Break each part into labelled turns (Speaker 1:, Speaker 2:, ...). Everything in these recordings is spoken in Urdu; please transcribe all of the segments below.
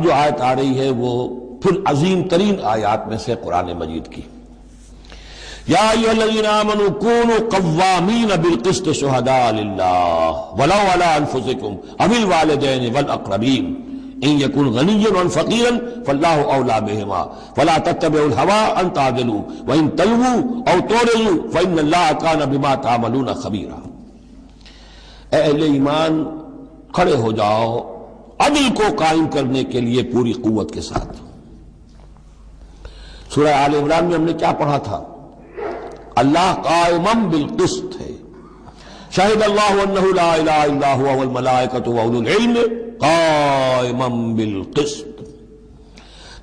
Speaker 1: اب جو آیت آ رہی ہے وہ پھر عظیم ترین آیات میں سے قرآن مجید کی. یا ایھا الذین آمنوا کونوا قوامین بالقسط شہداء للہ ولو علی انفسکم او الوالدین والاقربین ان یکن غنیا او فقیرا فاللہ اولی بہما فلا تتبعوا الہوی ان تعدلوا وان تلووا او تعرضوا فان اللہ کان بما تعملون خبیرا. اے اہل ایمان کھڑے ہو جاؤ عدل کو قائم کرنے کے لیے پوری قوت کے ساتھ. سورہ آل عمران میں ہم نے کیا پڑھا تھا؟ اللہ قائم بالقسط ہے. شہد اللہ انہ لا الہ الا هو والملائکۃ واولو العلم قائما بالقسط.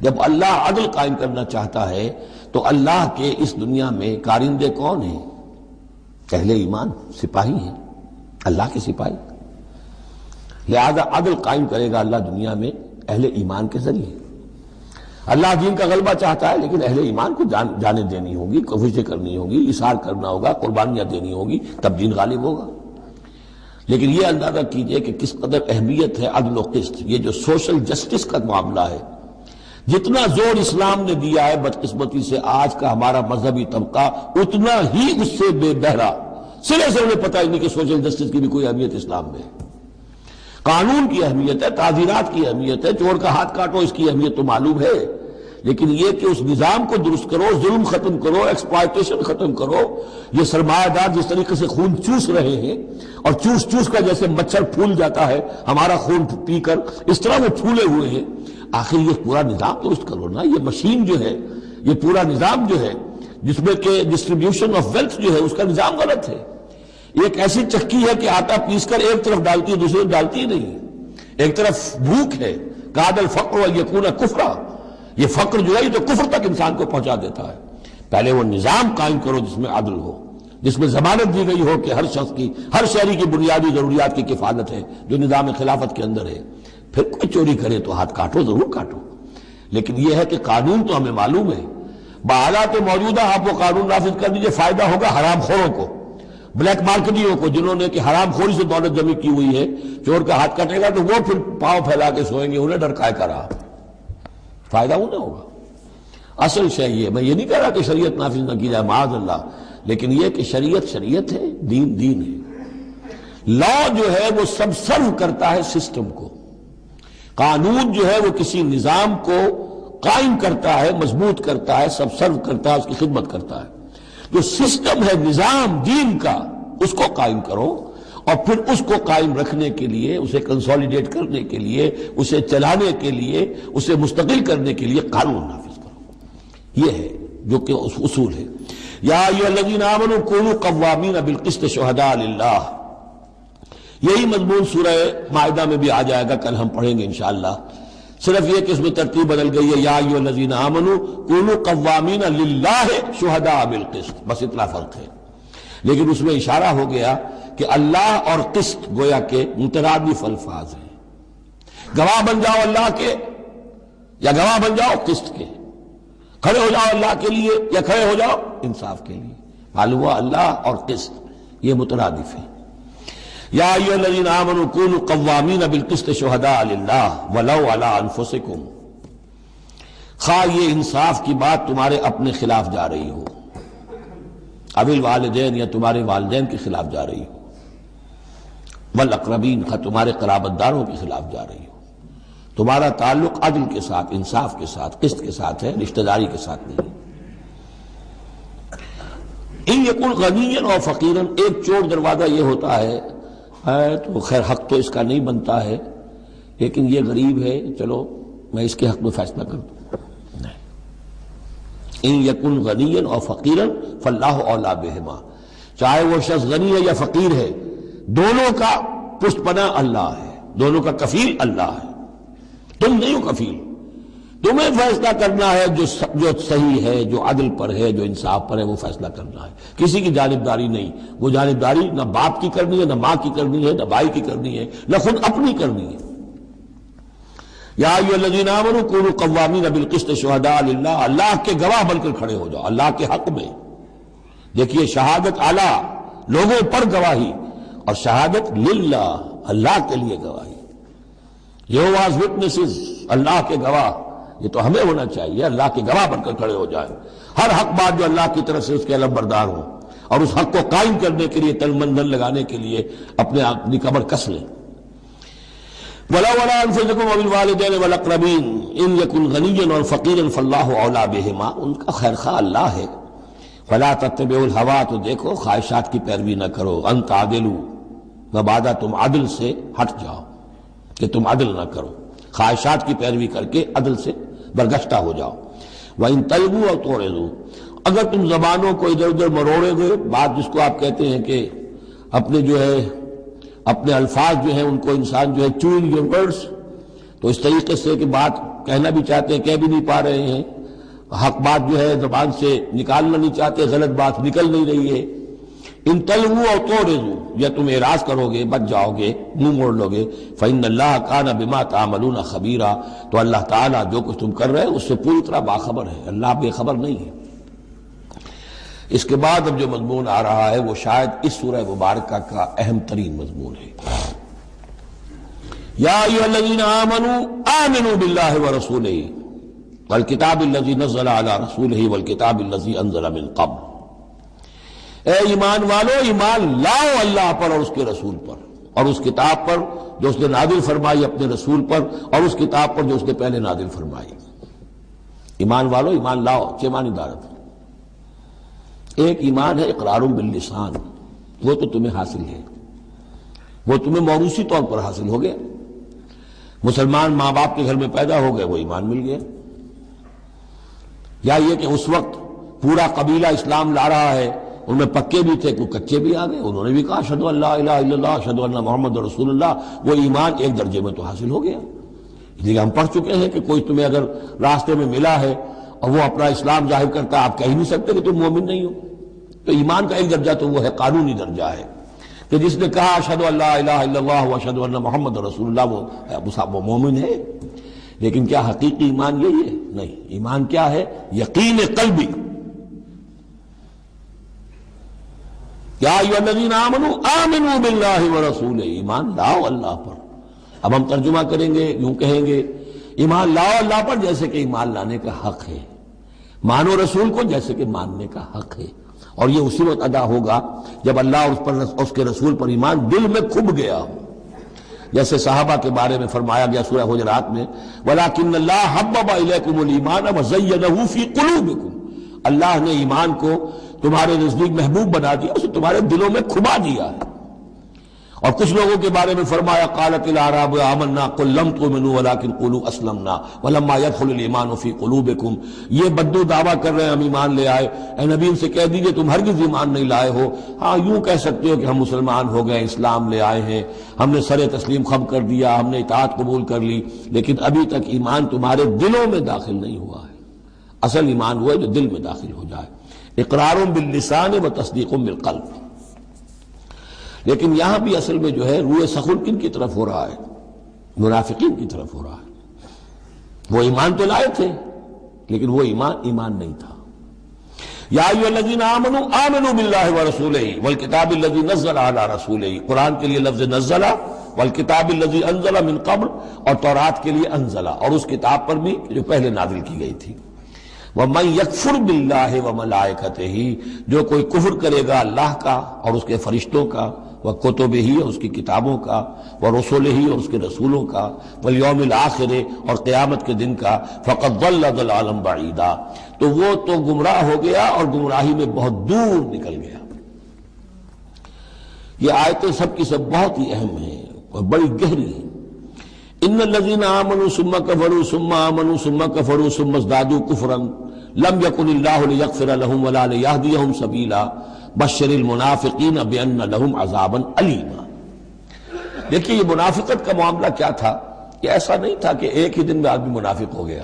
Speaker 1: جب اللہ عدل قائم کرنا چاہتا ہے تو اللہ کے اس دنیا میں کارندے کون ہیں؟ اہل ایمان، سپاہی ہیں، اللہ کے سپاہی. لہذا عدل قائم کرے گا اللہ دنیا میں اہل ایمان کے ذریعے. اللہ دین کا غلبہ چاہتا ہے لیکن اہل ایمان کو جانیں دینی ہوگی، کوششیں کرنی ہوگی، اصرار کرنا ہوگا، قربانیاں دینی ہوگی، تب دین غالب ہوگا. لیکن یہ اندازہ کیجئے کہ کس قدر اہمیت ہے عدل و قسط. یہ جو سوشل جسٹس کا معاملہ ہے، جتنا زور اسلام نے دیا ہے بدقسمتی سے آج کا ہمارا مذہبی طبقہ اتنا ہی اس سے بے بہرا، سرے سے انہیں پتہ ہی نہیں کہ سوشل جسٹس کی بھی کوئی اہمیت اسلام میں ہے. قانون کی اہمیت ہے، تعزیرات کی اہمیت ہے، چور کا ہاتھ کاٹو اس کی اہمیت تو معلوم ہے، لیکن یہ کہ اس نظام کو درست کرو، ظلم ختم کرو، ایکسپلائٹیشن ختم کرو. یہ سرمایہ دار جس طریقے سے خون چوس رہے ہیں اور چوس چوس کر جیسے مچھر پھول جاتا ہے ہمارا خون پی کر، اس طرح وہ پھولے ہوئے ہیں. آخر یہ پورا نظام درست کرو نا. یہ مشین جو ہے، یہ پورا نظام جو ہے جس میں کہ ڈسٹریبیوشن آف ویلتھ جو ہے اس کا نظام غلط ہے. ایک ایسی چکی ہے کہ آٹا پیس کر ایک طرف ڈالتی ہے دوسری طرف ڈالتی ہی نہیں. ایک طرف بھوک ہے، کاد الفقر والیکون کفرا. یہ فقر جو ہے یہ تو کفر تک انسان کو پہنچا دیتا ہے. پہلے وہ نظام قائم کرو جس میں عدل ہو، جس میں ضمانت دی گئی ہو کہ ہر شخص کی، ہر شہری کی بنیادی ضروریات کی کفالت ہے جو نظام خلافت کے اندر ہے. پھر کوئی چوری کرے تو ہاتھ کاٹو، ضرور کاٹو، لیکن یہ ہے کہ قانون تو ہمیں معلوم ہے. بحالات موجودہ آپ وہ قانون نافذ کر دیجئے، فائدہ ہوگا حرام خوروں کو، بلیک مارکیٹیوں کو، جنہوں نے کہ حرام خوری سے دولت جمع کی ہوئی ہے. چور کا ہاتھ کٹے گا تو وہ پھر پاؤں پھیلا کے سوئیں گے، انہیں ڈر کائے کا رہا، فائدہ انہیں ہوگا. اصل شے یہ، میں یہ نہیں کہہ رہا کہ شریعت نافذ نہ کی جائے معاذ اللہ، لیکن یہ کہ شریعت شریعت ہے، دین دین ہے. لا جو ہے وہ سب سرو کرتا ہے سسٹم کو. قانون جو ہے وہ کسی نظام کو قائم کرتا ہے، مضبوط کرتا ہے، سب سرو کرتا ہے، اس کی خدمت کرتا ہے. جو سسٹم ہے نظام دین کا، اس کو قائم کرو، اور پھر اس کو قائم رکھنے کے لیے، اسے کنسولیڈیٹ کرنے کے لیے، اسے چلانے کے لیے، اسے مستقل کرنے کے لیے قانون نافذ کرو. یہ ہے جو کہ اصول ہے. یا ایھا الذین آمنوا کونوا قوامین بالقسط شہداء للہ. یہی مضمون سورہ مائدہ میں بھی آ جائے گا، کل ہم پڑھیں گے انشاءاللہ. صرف یہ کہ اس میں ترتیب بدل گئی ہے. یا ایھا الذین آمنوا کونوا قوامین للہ شہداء بالقسط، بس اتنا فرق ہے. لیکن اس میں اشارہ ہو گیا کہ اللہ اور قسط گویا کہ مترادف الفاظ ہیں. گواہ بن جاؤ اللہ کے یا گواہ بن جاؤ قسط کے. کھڑے ہو جاؤ اللہ کے لیے یا کھڑے ہو جاؤ انصاف کے لیے. معلوم ہوا اللہ اور قسط یہ مترادف ہیں. یا ایھا الذین آمنوا کونوا قوامین بالقسط شہداء للہ ولو علی انفسکم. خواہ یہ انصاف کی بات تمہارے اپنے خلاف جا رہی ہو، او الوالدین یا تمہارے والدین کے خلاف جا رہی ہو، والاقربین خواہ تمہارے قرابت داروں کے خلاف جا رہی ہو. تمہارا تعلق عدل کے ساتھ، انصاف کے ساتھ، قسط کے ساتھ ہے، رشتہ داری کے ساتھ نہیں. ان یکن غنیا او فقیرا. ایک چور دروازہ یہ ہوتا ہے تو خیر حق تو اس کا نہیں بنتا ہے، لیکن یہ غریب ہے، چلو میں اس کے حق میں فیصلہ کر دوں. ان یکن غنیا او فقیرا فاللہ اولی بہما. چاہے وہ شخص غنی ہے یا فقیر ہے، دونوں کا پشت پناہ اللہ ہے، دونوں کا کفیل اللہ ہے. تم نہیں ہو کفیل. تمہیں فیصلہ کرنا ہے جو صحیح ہے، جو عدل پر ہے، جو انصاف پر ہے، وہ فیصلہ کرنا ہے. کسی کی جانبداری نہیں. وہ جانبداری نہ باپ کی کرنی ہے، نہ ماں کی کرنی ہے، نہ بھائی کی کرنی ہے، نہ خود اپنی کرنی ہے. یا ایھا الذین آمنوا کونوا قوامین بالقسط شہداء للہ. اللہ کے گواہ بن کر کھڑے ہو جاؤ اللہ کے حق میں. دیکھیے شہادت اعلیٰ، لوگوں پر گواہی، اور شہادت للہ، اللہ کے لیے گواہی. یہوہاز وٹنسز، اللہ کے گواہ، یہ تو ہمیں ہونا چاہیے، اللہ کے گواہ بن کر کھڑے ہو جائیں، ہر حق بات جو اللہ کی طرف سے اس کے علم بردار ہوں، اور اس حق کو قائم کرنے کے لیے تن من دھن لگانے کے لیے اپنی کمر کس لیں۔ وَلَوْ عَلَىٰ أَنفُسِكُمْ وَبِالْوَالِدَيْنِ وَالْأَقْرَبِينَ إِنْ يَكُنْ غَنِيًّا أَوْ فَقِيرًا فَاللَّهُ أَوْلَىٰ بِهِمَا، ان کا خیر خواہ اللہ ہے۔ فَلَا تَتَّبِعُوا الْهَوَىٰ، تو دیکھو خواہشات کی پیروی نہ کرو، أَن تَعْدِلُوا، مبادا تم عدل سے ہٹ جاؤ کہ تم عدل نہ کرو، خواہشات کی پیروی کر کے عدل سے برگشتہ ہو جاؤ۔ وَإِن تَلْوُوا أَوْ تُعْرِضُوا، اگر تم زبانوں کو ادھر ادھر مروڑے گے، بات جس کو آپ کہتے ہیں کہ اپنے الفاظ جو ہیں ان کو انسان جو ہے چوئنگ یور ورڈز، تو اس طریقے سے کہ بات کہنا بھی چاہتے ہیں کہہ بھی نہیں پا رہے ہیں، حق بات جو ہے زبان سے نکالنا نہیں چاہتے، غلط بات نکل نہیں رہی ہے۔ ان تلووا او تعرضوا، یا تم اعراض کرو گے، بچ جاؤ گے، منہ موڑ لو گے، فإن اللہ کان بما تعملون خبیرا، تو اللہ تعالیٰ جو کچھ تم کر رہے ہیں اس سے پوری طرح باخبر ہے، اللہ بے خبر نہیں ہے۔ اس کے بعد اب جو مضمون آ رہا ہے وہ شاید اس سورہ مبارکہ کا اہم ترین مضمون ہے۔ یا ایھا الذین آمنوا آمنوا باللہ ورسولہ والکتاب الذی نزل علی رسولہ والکتاب الذی انزل من قبل، اے ایمان والو، ایمان لاؤ اللہ پر اور اس کے رسول پر، اور اس کتاب پر جو اس نے نازل فرمائی اپنے رسول پر، اور اس کتاب پر جو اس نے پہلے نازل فرمائی۔ ایمان والو، ایمان لاؤ، چھ معنی دارت۔ ایک ایمان ہے اقرار باللسان، وہ تو تمہیں حاصل ہے، وہ تمہیں موروثی طور پر حاصل ہو گیا، مسلمان ماں باپ کے گھر میں پیدا ہو گئے، وہ ایمان مل گیا۔ یا یہ کہ اس وقت پورا قبیلہ اسلام لا رہا ہے، ان میں پکے بھی تھے، کوئی کچے بھی آ گئے، انہوں نے بھی کہا اشہد ان لا الہ الا اللہ اشہد ان محمد رسول اللہ، وہ ایمان ایک درجے میں تو حاصل ہو گیا۔ اس لیے ہم پڑھ چکے ہیں کہ کوئی تمہیں اگر راستے میں ملا ہے اور وہ اپنا اسلام ظاہر کرتا ہے، آپ کہہ نہیں سکتے کہ تم مومن نہیں ہو۔ تو ایمان کا ایک درجہ تو وہ ہے، قانونی درجہ ہے، کہ جس نے کہا اشہد ان لا الہ الا اللہ واشہد ان محمد رسول اللہ، وہ مومن ہے۔ لیکن کیا حقیقی ایمان یہی ہے؟ نہیں، ایمان کیا ہے؟ یقین قلبی۔ یا ایھا الذین آمنوا آمنوا باللہ ورسولہ، ایمان لاؤ اللہ پر۔ اب ہم ترجمہ کریں گے، یوں کہیں گے ایمان لاؤ اللہ پر جیسے کہ ایمان لانے کا حق ہے، مانو رسول کو جیسے کہ ماننے کا حق ہے، اور یہ اسی وقت ادا ہوگا جب اللہ اور اس کے رسول پر ایمان دل میں کھب گیا ہو، جیسے صحابہ کے بارے میں فرمایا گیا سورہ حجرات میں وَلَٰكِنَّ اللَّهَ حَبَّبَ إِلَيْكُمُ الْإِيمَانَ وَزَيَّنَهُ فِي قُلُوبِكُمْ، اللہ نے ایمان کو تمہارے نزدیک محبوب بنا دیا، اسے تمہارے دلوں میں کھبا دیا ہے۔ اور کچھ لوگوں کے بارے میں فرمایا قالت الاعراب آمنا قل لم تؤمنوا ولكن قولوا اسلمنا ولما يدخل الايمان في قلوبكم، یہ بدو دعویٰ کر رہے ہیں ہم ایمان لے آئے، اے نبی ان سے کہہ دیجئے تم ہرگز ایمان نہیں لائے ہو، ہاں یوں کہہ سکتے ہو کہ ہم مسلمان ہو گئے، اسلام لے آئے ہیں، ہم نے سر تسلیم خم کر دیا، ہم نے اطاعت قبول کر لی، لیکن ابھی تک ایمان تمہارے دلوں میں داخل نہیں ہوا ہے۔ اصل ایمان ہوا ہے جو دل میں داخل ہو جائے، اقرار باللسان و تصدیق بالقلب۔ لیکن یہاں بھی اصل میں جو ہے روئے سخن کن کی طرف ہو رہا ہے؟ منافقین کی طرف ہو رہا ہے۔ وہ ایمان تو لائے تھے لیکن وہ ایمان نہیں تھا۔ یا ایھا الذین آمنوا آمنوا باللہ ورسولہ والکتاب الذی نزل علی رسولہ، قرآن کے لیے لفظ نزل، والکتاب الذی انزل من قبل، اور تورات کے لیے انزل، اور اس کتاب پر بھی جو پہلے نازل کی گئی تھی۔ وَمَن يَكْفُرْ بِاللَّهِ وَمَلَائِكَتِهِ، جو کوئی کفر کرے گا اللہ کا اور اس کے فرشتوں کا، وَكُتُبِهِ اور اس کی کتابوں کا، وَرُسُلِهِ اور اس کے رسولوں کا، وَالْيَوْمِ الْآخِرِ اور قیامت کے دن کا، فَقَدْ ضَلَّ ضَلَالًا بَعِيدًا، تو وہ تو گمراہ ہو گیا اور گمراہی میں بہت دور نکل گیا۔ یہ آیتیں سب کی سب بہت ہی اہم ہیں اور بڑی گہری ہیں۔ ان الذین آمنوا ثم کفروا ثم آمنوا ثم کفروا ثم ازدادوا کفرا لم یکن اللہ لیغفر لهم ولا لیہدیہم سبیلا بشر المنافقین بان لهم عذابا الیما۔ دیکھیے یہ منافقت کا معاملہ کیا تھا؟ یہ ایسا نہیں تھا کہ ایک ہی دن میں آدمی منافق ہو گیا۔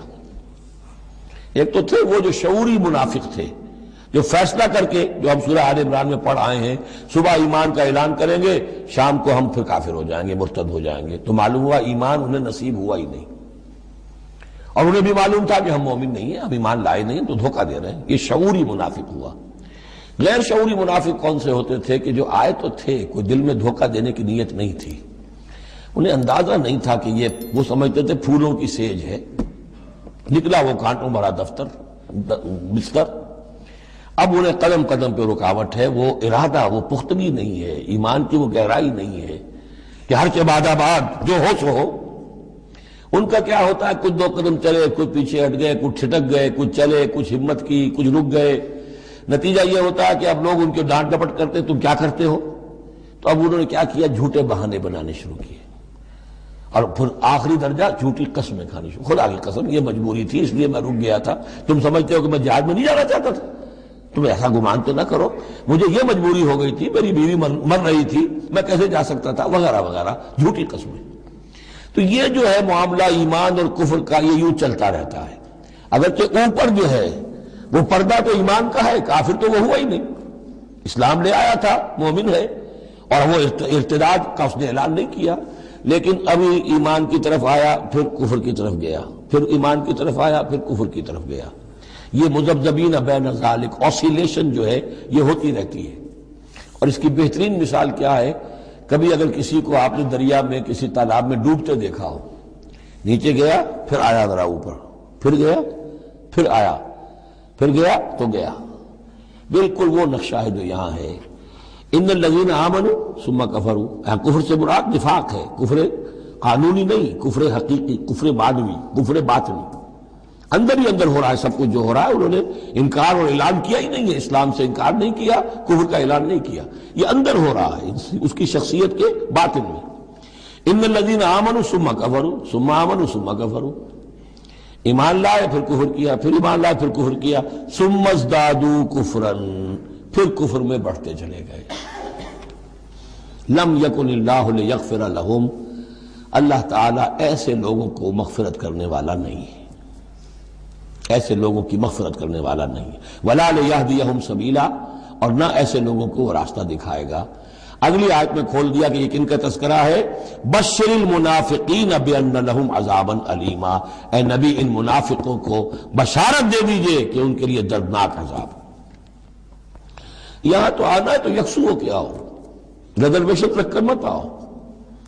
Speaker 1: ایک تو تھے وہ جو شعوری منافق تھے، جو فیصلہ کر کے، جو ہم سورہ آل عمران میں پڑھ آئے ہیں، صبح ایمان کا اعلان کریں گے، شام کو ہم پھر کافر ہو جائیں گے، مرتد ہو جائیں گے، تو معلوم ہوا ایمان انہیں نصیب ہوا ہی نہیں، اور انہیں بھی معلوم تھا کہ ہم مومن نہیں ہیں، ہم ایمان لائے نہیں ہیں، تو دھوکہ دے رہے ہیں۔ یہ شعوری منافق ہوا۔ غیر شعوری منافق کون سے ہوتے تھے؟ کہ جو آئے تو تھے، کوئی دل میں دھوکہ دینے کی نیت نہیں تھی، انہیں اندازہ نہیں تھا کہ یہ، وہ سمجھتے تھے پھولوں کی سیج ہے، نکلا وہ کانٹوں بھرا بستر۔ اب انہیں قدم قدم پہ رکاوٹ ہے، وہ ارادہ، وہ پختگی نہیں ہے، ایمان کی وہ گہرائی نہیں ہے کہ ہر کے بعد آباد جو ہو سو ہو۔ ان کا کیا ہوتا ہے، کچھ دو قدم چلے، کچھ پیچھے ہٹ گئے، کچھ چھٹک گئے، کچھ چلے، کچھ ہمت کی، کچھ رک گئے۔ نتیجہ یہ ہوتا ہے کہ اب لوگ ان کے ڈانٹ ڈپٹ کرتے، تم کیا کرتے ہو؟ تو اب انہوں نے کیا کیا، جھوٹے بہانے بنانے شروع کیے، اور پھر آخری درجہ جھوٹی قسمیں کھانی شروع۔ خدا کی قسم یہ مجبوری تھی، اس لیے میں رک گیا تھا، تم سمجھتے ہو کہ میں جہاد میں نہیں جانا چاہتا تھا، تم ایسا گمان تو نہ کرو، مجھے یہ مجبوری ہو گئی تھی، میری بیوی مر رہی تھی، میں کیسے جا سکتا تھا، وغیرہ وغیرہ، جھوٹی قسمیں۔ تو یہ جو ہے معاملہ ایمان اور کفر کا، یہ یوں چلتا رہتا ہے۔ اگرچہ اوپر جو ہے وہ پردہ تو ایمان کا ہے، کافر تو وہ ہوا ہی نہیں، اسلام لے آیا تھا، مومن ہے، اور وہ ارتداد کا اس نے اعلان نہیں کیا، لیکن ابھی ایمان کی طرف آیا، پھر کفر کی طرف گیا، پھر ایمان کی طرف آیا، پھر کفر کی طرف گیا۔ یہ مذبذبین بین ذالک، آسیلیشن جو ہے یہ ہوتی رہتی ہے۔ اور اس کی بہترین مثال کیا ہے، کبھی اگر کسی کو آپ نے دریا میں، کسی تالاب میں ڈوبتے دیکھا ہو، نیچے گیا پھر آیا ذرا اوپر، پھر گیا پھر آیا، پھر گیا تو گیا، بالکل وہ نقشہ ہے جو یہاں ہے۔ ان الذین آمنوا ثم کفروا، یہاں کفر سے مراد نفاق ہے، کفر قانونی نہیں، کفر حقیقی، کفر معنوی، کفر باطنی، اندر ہی اندر ہو رہا ہے سب کچھ جو ہو رہا ہے۔ انہوں نے انکار اور اعلان کیا ہی نہیں ہے، اسلام سے انکار نہیں کیا، کفر کا اعلان نہیں کیا، یہ اندر ہو رہا ہے اس کی شخصیت کے باطن میں۔ ان الذین آمنوا ثم کفروا ثم آمنوا ثم کفروا، ایمان لائے پھر کفر کیا، پھر ایمان لائے پھر کفر کیا، ثم ازدادوا کفرا، پھر کفر میں بڑھتے چلے گئے۔ لم یکن اللہ لیغفر لہم، اللہ تعالیٰ ایسے لوگوں کو مغفرت کرنے والا نہیں ہے، ایسے لوگوں کی مغفرت کرنے والا نہیں ہے۔ ولا لیہدیہم سبیلا، اور نہ ایسے لوگوں کو وہ راستہ دکھائے گا۔ اگلی آیت میں کھول دیا کہ یہ کن کا تذکرہ ہے، بشر المنافقین بان لہم عذابا علیما، اے نبی ان منافقوں کو بشارت دے دیجئے کہ ان کے لیے دردناک عذاب۔ یہاں تو آنا ہے تو یکسو ہو کے آؤ، ریزرویشن رکھ کر مت آؤ۔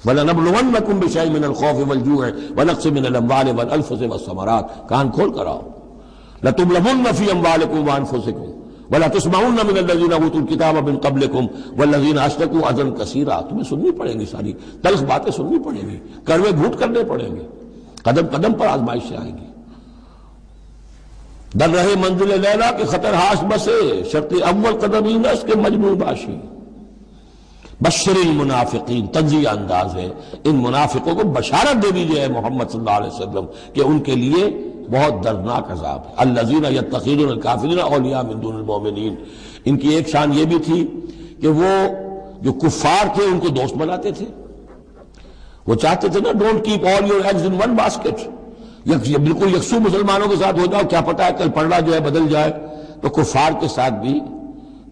Speaker 1: وَلَنَبْلُوَنَّكُمْ بِشَيْءٍ مِّنَ الْخَوْفِ وَالْجُوعِ وَنَقْصٍ مِّنَ الْأَمْوَالِ وَالْأَنفُسِ وَالثَّمَرَاتِ، کان کھول کر آؤ۔ لَتُبْلَوُنَّ فِي أَمْوَالِكُمْ وَأَنفُسِكُمْ وَلَتُسْمَعُنَّ مِنَ الَّذِينَ أُوتُوا الْكِتَابَ مِن قَبْلِكُمْ وَالَّذِينَ أَشْرَكُوا أَذًى كَثِيرًا، تمہیں سننی پڑیں گی، ساری تلخ باتیں سننی پڑیں گی، کڑوے گھونٹ کرنے پڑیں گے، قدم قدم پر آزمائشیں آئیں گی۔ در رہے منزل لیلا کے خطر ہاش بسے، شرط اول قدم ہی نہ اس کے مجنون باشی۔ بشر المنافقین، تنزیہ انداز ہے، ان منافقوں کو بشارت دے دیجئے محمد صلی اللہ علیہ وسلم کہ ان کے لیے بہت دردناک عذاب ہے۔ الذین یتخذون الکافرین اولیاء من دون المؤمنین، ان کی ایک شان یہ بھی تھی کہ وہ جو کفار تھے ان کو دوست بناتے تھے، وہ چاہتے تھے نا don't keep all your eggs in one basket, بالکل یکسو مسلمانوں کے ساتھ ہو جاؤ، کیا پتہ ہے کل پڑھنا جو ہے بدل جائے، تو کفار کے ساتھ بھی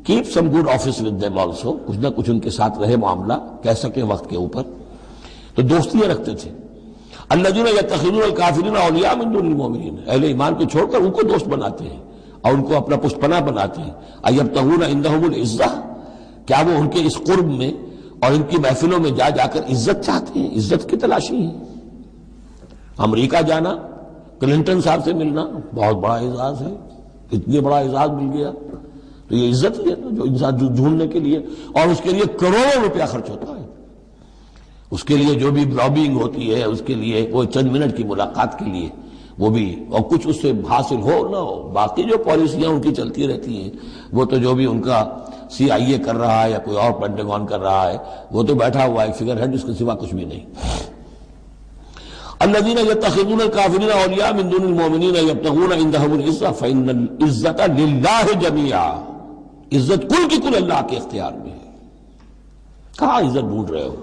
Speaker 1: keep some good office with them also, کچھ نہ کچھ ان کے ساتھ رہے معاملہ، کہہ سکے وقت کے اوپر، تو دوستیاں رکھتے تھے۔ الذین یتخذون الکافرین اولیاء من دون المؤمنین، اہل ایمان کو چھوڑ کر ان کو دوست بناتے ہیں اور ان کو اپنا پشت پناہ بناتے ہیں۔ ایبتغون عندہم العزہ، کیا وہ ان کے اس قرب میں اور ان کی محفلوں میں جا جا کر عزت چاہتے ہیں، عزت کی تلاشی ہے۔ امریکہ جانا، کلنٹن صاحب سے ملنا بہت بڑا اعزاز ہے، اتنے بڑا اعزاز مل گیا تو یہ عزت ہی ہے جو انسان ڈھونڈنے کے لیے، اور اس کے لیے کروڑوں روپیہ خرچ ہوتا ہے، اس کے لیے جو بھی لابینگ ہوتی ہے، اس کے لیے وہ چند منٹ کی ملاقات کے لیے وہ بھی، اور کچھ اس سے حاصل ہو نہ ہو، باقی جو پالیسیاں ان کی چلتی رہتی ہیں وہ تو جو بھی ان کا سی آئی اے کر رہا ہے یا کوئی اور پینٹاگون کر رہا ہے، وہ تو بیٹھا ہوا ہے فگر ہیڈ، اس کے سوا کچھ بھی نہیں۔ الذین یتخذون الکافرین اولیاء من دون المؤمنین یبتغون عندہم العزہ فإن العزۃ للہ جمیعا، عزت کل کی کل اللہ کے اختیار میں ہے۔ کہاں عزت ڈھونڈ رہے ہو؟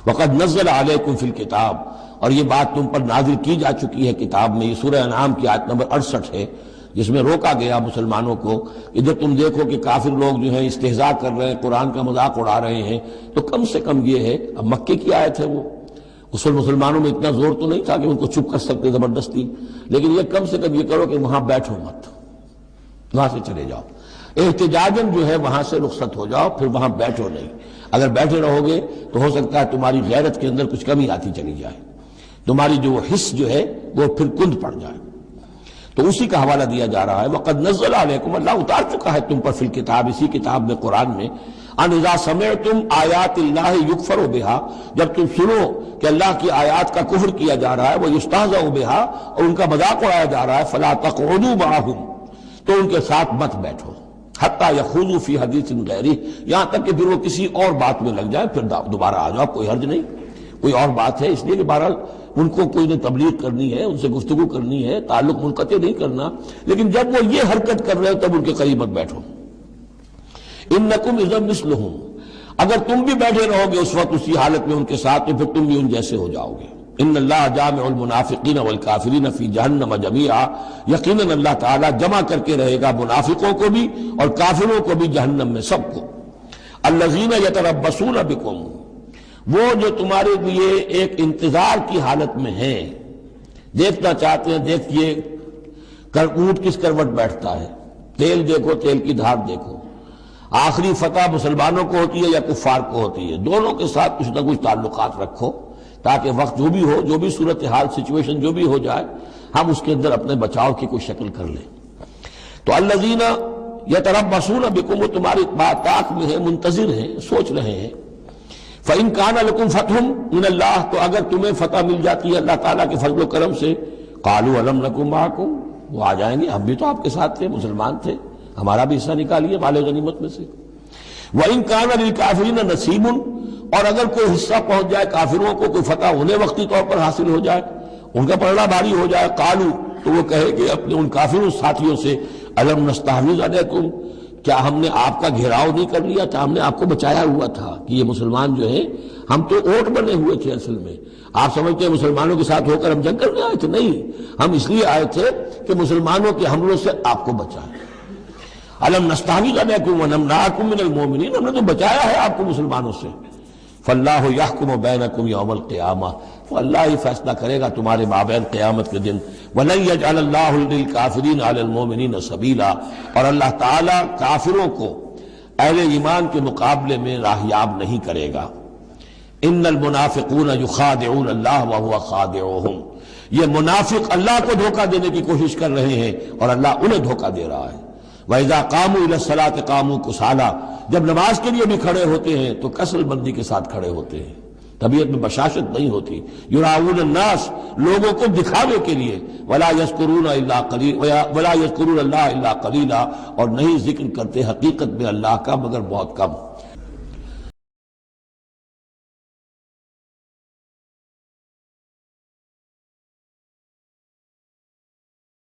Speaker 1: وقد نزل علیکم فی الکتاب، اور یہ بات تم پر نازل کی جا چکی ہے کتاب میں، یہ سورہ انعام کی آیت نمبر 68 ہے، جس میں روکا گیا مسلمانوں کو کہ جب تم دیکھو کہ کافر لوگ جو ہیں استہزاء کر رہے ہیں، قرآن کا مذاق اڑا رہے ہیں، تو کم سے کم یہ ہے، اب مکے کی آیت ہے وہ، اس وقت مسلمانوں میں اتنا زور تو نہیں تھا کہ ان کو چپ کر سکتے زبردستی، لیکن یہ کم سے کم یہ کرو کہ وہاں بیٹھو مت، وہاں سے چلے جاؤ، احتجاجاً جو ہے وہاں سے رخصت ہو جاؤ، پھر وہاں بیٹھو نہیں۔ اگر بیٹھے رہو گے تو ہو سکتا ہے تمہاری غیرت کے اندر کچھ کمی آتی چلی جائے، تمہاری جو حس جو ہے وہ پھر کند پڑ جائے۔ تو اسی کا حوالہ دیا جا رہا ہے، وَقَدْ نَزَّلَ عَلَيْكُمْ، اللہ اتار چکا ہے تم پر فی الکتاب، اسی کتاب میں قرآن میں، ان اذا سمعتم آیات اللہ یکفر بها، جب تم سنو کہ اللہ کی آیات کا کفر کیا جا رہا ہے، وہ یستہزأ بها، اور ان کا مذاق اڑایا جا رہا ہے، فلا تقعدوا معهم، تو ان کے ساتھ مت بیٹھو، حتی یخوضوا فی حدیث غیرہ، یہاں تک کہ پھر وہ کسی اور بات میں لگ جائے، پھر دوبارہ آ جاؤ، کوئی حرج نہیں، کوئی اور بات ہے، اس لیے کہ بہرحال ان کو کوئی نے تبلیغ کرنی ہے، ان سے گفتگو کرنی ہے، تعلق منقطع نہیں کرنا، لیکن جب وہ یہ حرکت کر رہے ہو تب ان کے قریب مت بیٹھو۔ انکم اذا مثلہم، اگر تم بھی بیٹھے رہو گے اس وقت اسی حالت میں ان کے ساتھ تو پھر تم بھی ان جیسے ہو جاؤ گے۔ ان اللہ جامع المنافقین والکافرین فی جہنم جمیعا، یقیناً اللہ تعالیٰ جمع کر کے رہے گا منافقوں کو بھی اور کافروں کو بھی جہنم میں، سب کو۔ الذین یتربصون بکم، وہ جو تمہارے لیے ایک انتظار کی حالت میں ہیں، دیکھنا چاہتے ہیں، دیکھیے اونٹ کس کروٹ بیٹھتا ہے، تیل دیکھو، تیل کی دھار دیکھو، آخری فتح مسلمانوں کو ہوتی ہے یا کفار کو ہوتی ہے، دونوں کے ساتھ کچھ نہ کچھ تعلقات رکھو تاکہ وقت جو بھی ہو، جو بھی صورتحال سچویشن جو بھی ہو جائے، ہم اس کے اندر اپنے بچاؤ کی کوئی شکل کر لیں۔ تو الذین یتربصون بکم، وہ تمہاری طاق میں ہیں، منتظر ہیں، سوچ رہے ہیں۔ فَإِن كَانَ لَكُمْ فَتْحٌ مِّنَ اللَّهِ، تو اگر تمہیں فتح مل جاتی ہے اللہ تعالیٰ کے فضل و کرم سے، قَالُوا أَلَمْ نَكُن مَّعَكُمْ، وہ آ جائیں گے، ہم بھی تو آپ کے ساتھ تھے، مسلمان تھے، ہمارا بھی حصہ نکالیے مال غنیمت میں سے۔ وَإِن كَانَ لِلْكَافِرِينَ نَصِيبٌ، اور اگر کوئی حصہ پہنچ جائے کافروں کو، کوئی فتح انہیں وقتی طور پر حاصل ہو جائے، ان کا پلڑا بھاری ہو جائے، قالوا، تو وہ کہے کہ اپنے ان کافروں ساتھیوں سے، أَلَمْ نَسْتَحْوِذْ عَلَيْكُمْ، کیا ہم نے آپ کا گھیراؤ نہیں کر لیا تھا، ہم نے آپ کو بچایا ہوا تھا کہ یہ مسلمان جو ہیں، ہم تو اوٹ بنے ہوئے تھے اصل میں، آپ سمجھتے ہیں مسلمانوں کے ساتھ ہو کر ہم جنگ کرنے آئے تھے، نہیں، ہم اس لیے آئے تھے کہ مسلمانوں کے حملوں سے آپ کو بچائیں۔ أَلَمْ نَسْتَحْوِذْ عَلَيْكُمْ وَنَمْنَعْكُمْ مِنَ الْمُؤْمِنِينَ، ہم نے تو بچایا ہے آپ کو مسلمانوں سے۔ فَاللَّهُ يَحْكُمُ بَيْنَكُمْ يَوْمَ الْقِيَامَةِ، تو اللہ ہی فیصلہ کرے گا تمہارے مابین قیامت کے دن۔ وَلَن يَجْعَلَ اللَّهُ لِلْكَافِرِينَ عَلَى الْمُؤْمِنِينَ سَبِيلًا، اور اللہ تعالیٰ کافروں کو اہل ایمان کے مقابلے میں راہیاب نہیں کرے گا۔ ان المنافقون یخادعون اللہ وهو خادعهم، یہ منافق اللہ کو دھوکہ دینے کی کوشش کر رہے ہیں اور اللہ انہیں دھوکہ دے رہا ہے۔ وَإِذَا قَامُوا إِلَى الصَّلَاةِ قَامُوا كُسَالَىٰ، جب نماز کے لیے بھی کھڑے ہوتے ہیں تو کسل بندی کے ساتھ کھڑے ہوتے ہیں، طبیعت میں بشاشت نہیں ہوتی۔ یراؤون الناس، لوگوں کو دکھاوے کے لیے، ولا یذکرون الا قلیلا، ولا یذکرون اللہ الا قلیلا، اور نہیں ذکر کرتے حقیقت میں اللہ کا مگر بہت کم۔